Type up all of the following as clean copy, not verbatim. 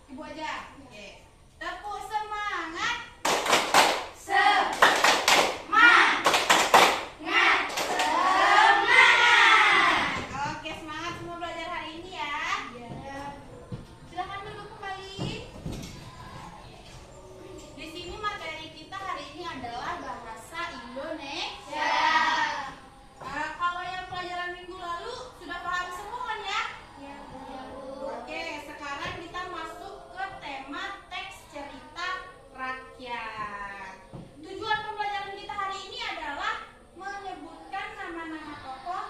Ibu aja. Oke. Tepuk semangat. Oke, semangat semua belajar hari ini ya. Silakan duduk kembali. Di sini materi kita hari ini adalah bahasa Indonesia. Kalau yang pelajaran minggu lalu sudah paham semua kan ya? Oke, sekarang kita masuk ke tema teks cerita rakyat. Tujuan pembelajaran kita hari ini adalah menyebutkan nama-nama tokoh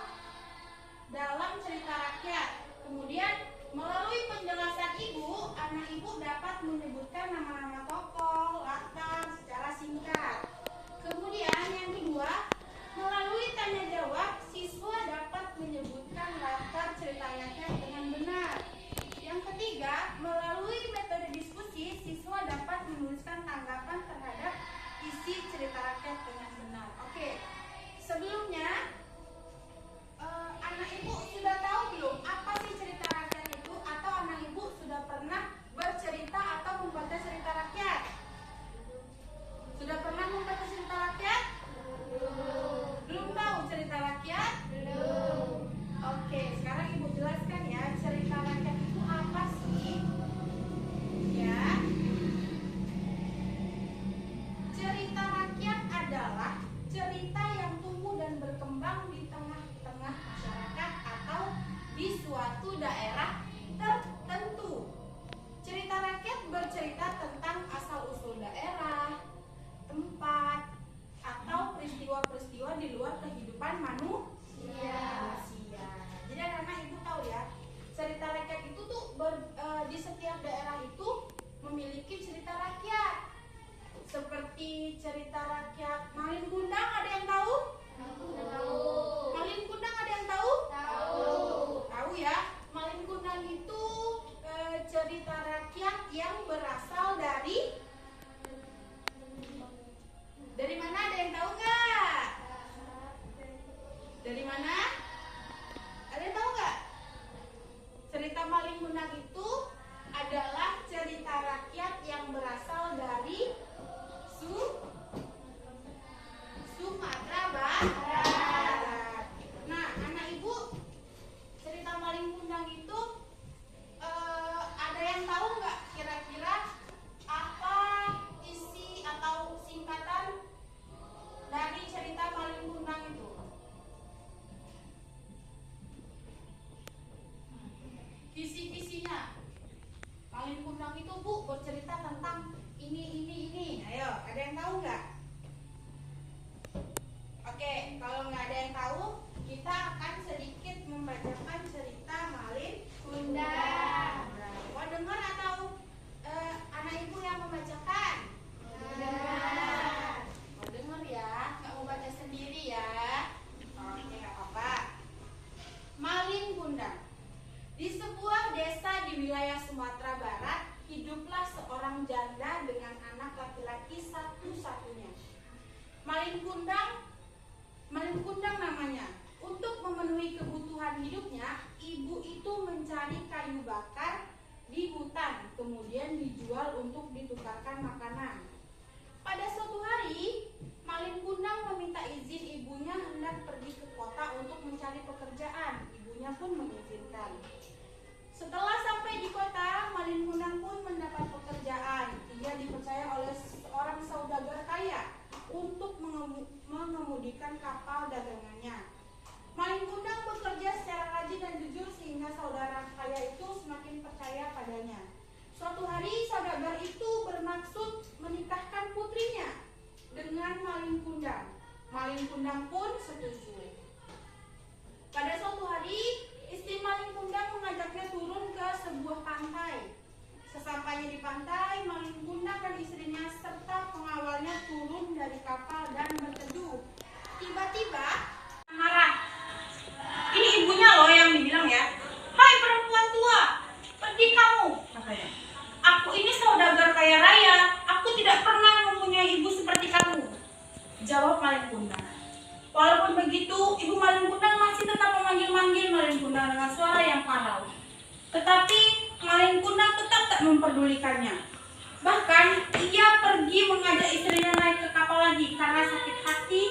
dalam cerita rakyat. Kemudian melalui penjelasan ibu, anak ibu dapat menyebutkan nama-nama tokoh, latar secara singkat. Kemudian yang kedua, melalui tanya jawab, siswa dapat menyebutkan latar cerita rakyat dengan benar. Yang ketiga, melalui metode diskusi, siswa dapat menuliskan tanggapan terhadap isi cerita rakyat dengan benar. Oke, sebelumnya anak ibu sudah tahu belum apa sih cerita rakyat itu? Atau anak ibu sudah pernah bercerita atau membaca cerita rakyat? Sudah pernah membaca cerita rakyat? Belum tahu cerita rakyat? Belum. Oke, sekarang ibu jelaskan ya, cerita rakyat itu apa sih? Ya. Cerita rakyat adalah cerita yang tumbuh dan berkembang di tengah-tengah masyarakat atau di suatu daerah tertentu. Cerita rakyat bercerita tentang asal-usul daerah, tempat, atau peristiwa-peristiwa di luar kehidupan manusia. Jadi anak-anak ibu tahu ya, cerita rakyat itu tuh di setiap daerah itu memiliki cerita rakyat. Seperti cerita rakyat Malin Kundang, ada yang tahu? Tahu. Malin Kundang ada yang tahu? Tahu. Tahu ya. Malin Kundang itu cerita rakyat yang berasal dari mana? Ada yang tahu nggak? Dari mana? Ada yang tahu nggak? Cerita Malin Kundang itu adalah cerita rakyat yang berasal dari Sumatera Barat. Nah, anak ibu, cerita Malin Kundang itu ada yang tahu nggak kira-kira apa isi atau singkatan dari cerita Malin Kundang itu? Kisi-kisinya Malin Kundang itu Bu bercerita tentang ini. Ayo, ada yang tahu nggak? Oke, kalau nggak ada yang tahu, kita akan sedikit membacakan cerita Malin Kundang. Mau dengar atau anak ibu yang membacakan? Dengar. Mau dengar ya, nggak mau baca sendiri ya. Oke, nggak apa-apa. Malin Kundang. Di sebuah desa di wilayah Sumatera Barat, hiduplah seorang janda dengan anak laki-laki satu-satunya. Malin Kundang namanya. Untuk memenuhi kebutuhan hidupnya, ibu itu mencari kayu bakar di hutan, kemudian dijual untuk ditukarkan makanan. Pada suatu hari, Malin Kundang meminta izin ibunya hendak pergi ke kota untuk mencari pekerjaan. Ibunya pun mengizinkan. Setelah sampai di kota, Malin Kundang pun mendapat pekerjaan. Ia dipercaya oleh seorang saudagar kaya untuk mengemudikan kapal dagangannya. Malin Kundang bekerja secara rajin dan jujur sehingga saudara kaya itu semakin percaya padanya. Suatu hari saudagar itu bermaksud menikahkan putrinya dengan Malin Kundang. Malin Kundang pun setuju. Pada suatu hari, istri Malin Kundang mengajaknya turun ke sebuah pantai. Sesampainya di pantai, Malin Kundang dan istrinya serta pengawalnya turun dari kapal dan berteduh. Tiba-tiba marah. Ini ibunya loh yang dibilang ya. Hai perempuan tua, pergi kamu, katanya. Aku ini saudagar kaya raya. Aku tidak pernah mempunyai ibu seperti kamu, jawab Malin Kundang. Walaupun begitu, ibu Malin Kundang masih tetap memanggil-manggil Malin Kundang. memperdulikannya. Bahkan ia pergi mengajak istrinya naik ke kapal lagi karena sakit hati.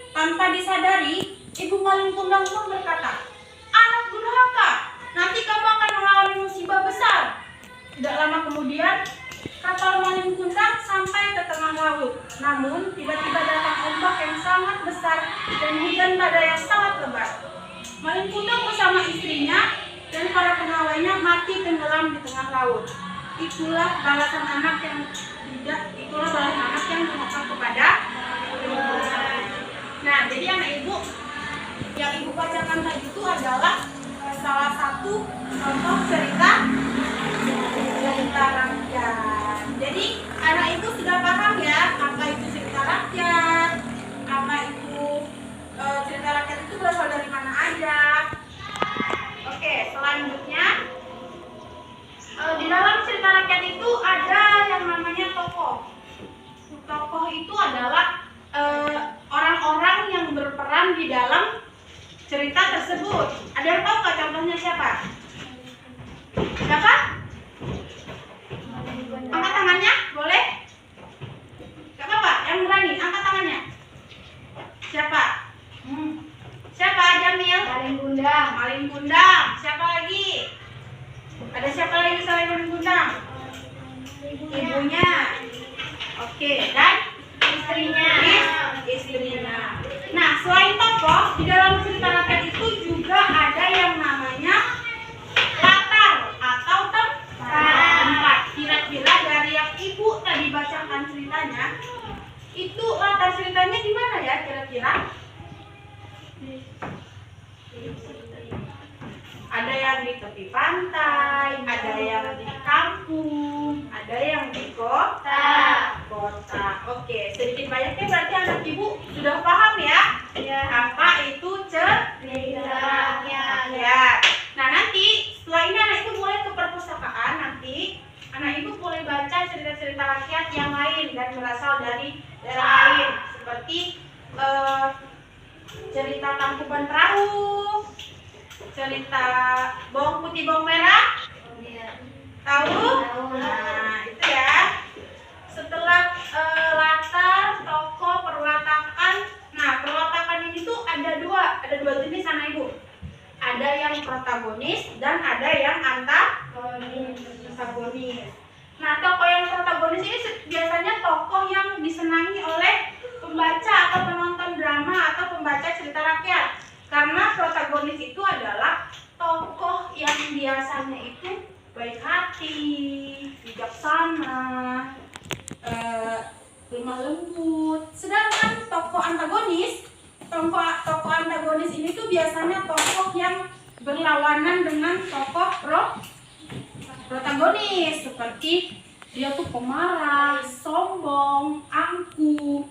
Tanpa disadari, ibu maling kundang pun berkata, "Anak durhaka, nanti kamu akan mengalami musibah besar." Tidak lama kemudian, kapal maling kundang sampai ke tengah laut. Namun, tiba-tiba datang ombak yang sangat besar dan hujan badai yang sangat lebat. Maling kundang bersama istrinya dan para pengawalnya mati tenggelam di tengah laut. Itulah balasan anak yang durhaka kepada Tuhan. Nah, jadi anak ibu yang ibu bacakan tadi itu adalah salah satu contoh cerita rakyat. Jadi anak ibu sudah paham ya apa itu cerita rakyat, apa itu cerita rakyat itu berasal dari mana aja. Oke, selanjutnya di dalam cerita rakyat itu ada yang namanya tokoh. Tokoh itu adalah orang-orang yang berperan di dalam cerita tersebut. Ada yang tahu nggak contohnya siapa? Siapa? Angkat tangannya, boleh? Gak apa-apa, yang berani, angkat tangannya. Siapa? Siapa? Jamil? Maling kundang. Maling kundang. Siapa lagi? Ada siapa lagi selain maling kundang? Ibunya. Oke, dan istrinya. Istrinya. Nah, selain tokoh, di dalam cerita rakyat itu juga ada yang namanya latar atau tempat. Kira-kira dari yang ibu tadi bacakan ceritanya, itu latar ceritanya di mana ya kira-kira? Ada yang di tepi pantai, ada yang di kampung, ada yang di kota. Oke, sedikit banyaknya berarti anak ibu sudah paham ya? Apa itu cerita rakyat. Nah, nanti setelah ini anak ibu mulai ke perpustakaan. Nanti anak ibu boleh baca cerita-cerita rakyat yang lain dan berasal dari daerah lain, seperti cerita Tangkuban Perahu, cerita Bawang Putih Bawang Merah. Tahu? Nah, itu ya. Setelah latar, tokoh, perwatakan. Nah, perwatakan ini tuh ada dua jenis anak ibu. Ada yang protagonis dan ada yang antagonis. Nah, tokoh yang protagonis ini biasanya tokoh yang disenangi oleh pembaca atau penonton drama atau pembaca cerita rakyat. Karena protagonis itu adalah tokoh yang biasanya itu baik hati, bijaksana, lemah lembut. Sedangkan tokoh antagonis ini tuh biasanya tokoh yang berlawanan dengan tokoh protagonis, seperti dia tuh pemarah, sombong, angkuh.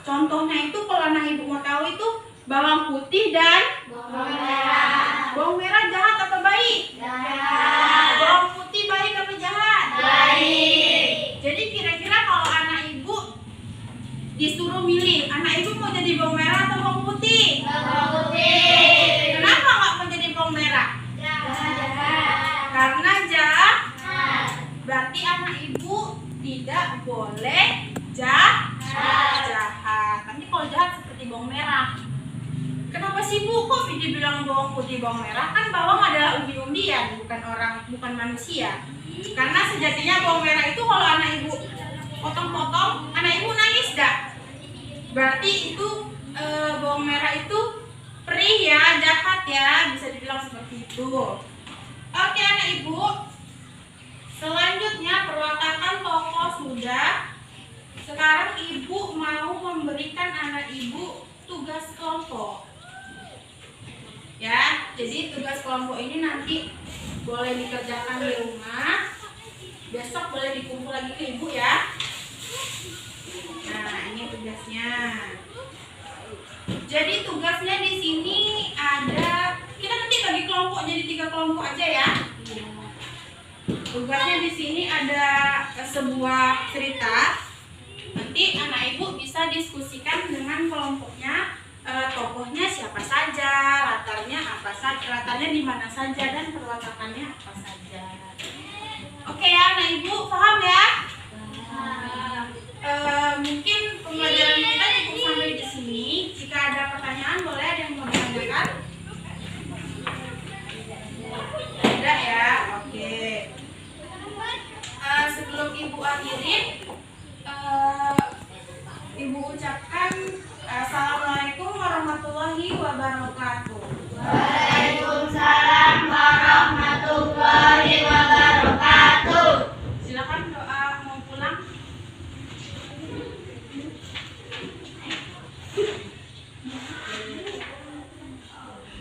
Contohnya itu kalau anak ibu mau tahu itu bawang putih dan bawang merah. Bawang merah jahat atau baik? Jahat. Bawang putih baik atau jahat? Baik. Jadi kira-kira kalau anak ibu disuruh milih, anak ibu mau jadi bawang merah atau bawang putih? Bawang putih. Kenapa nggak mau jadi bawang merah? Jahat. Karena jahat. Berarti anak ibu tidak boleh jahat. Nanti kalau jahat seperti bawang merah. Kenapa sih Bu kok dibilang bawang putih bawang merah? Kan bawang adalah umbi-umbian, bukan manusia. Karena sejatinya bawang merah itu kalau anak ibu potong-potong, anak ibu nangis dah. Berarti itu bawang merah itu perih ya, jahat ya, bisa dibilang seperti itu. Oke anak ibu, selanjutnya perwatakan tokoh sudah. Sekarang ibu mau memberikan anak ibu tugas kelompok. Ya, jadi tugas kelompok ini nanti boleh dikerjakan di rumah. Besok boleh dikumpul lagi ke ibu ya. Nah, ini tugasnya. Jadi tugasnya di sini ada, kita nanti bagi kelompok jadi 3 kelompok aja ya. Tugasnya di sini ada sebuah cerita. Nanti anak ibu bisa diskusikan dengan kelompoknya. Tokohnya siapa saja, latarnya apa saja, latarnya di mana saja, dan perwatakannya apa saja. Oke ya, nah Ibu paham ya? Mungkin pembelajaran kita cukup sampai di sini. Jika ada pertanyaan, boleh ada yang mau ditanyakan? Tidak ya, oke. Sebelum Ibu akhirin, Ibu ucapkan Assalamualaikum warahmatullahi wabarakatuh. Waalaikumsalam warahmatullahi wabarakatuh. Silakan doa mau pulang.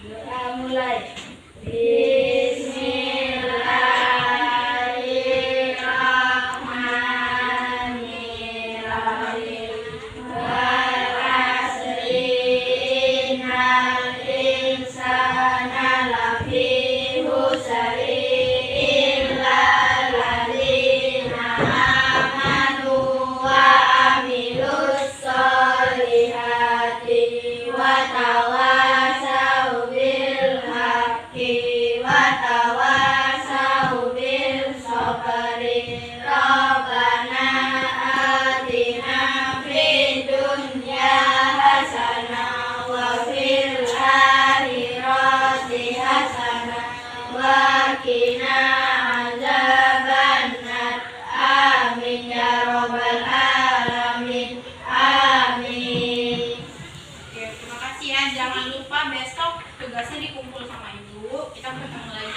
Doa mulai. Bismillahirrahmanirrahim. Wal asri innal insana lafi khusri illa alladzina amanu wa amilus solihati wa tawasau bil haqqi wa tawasau bil sabri. Rabbana atina fid dunya hasanah wa fil akhirati hasanah wa qina azabannar. Amin ya rabbal alamin. Amin. Oke, terima kasih ya. Jangan lupa besok tugasnya dikumpul sama Ibu. Kita ketemu lagi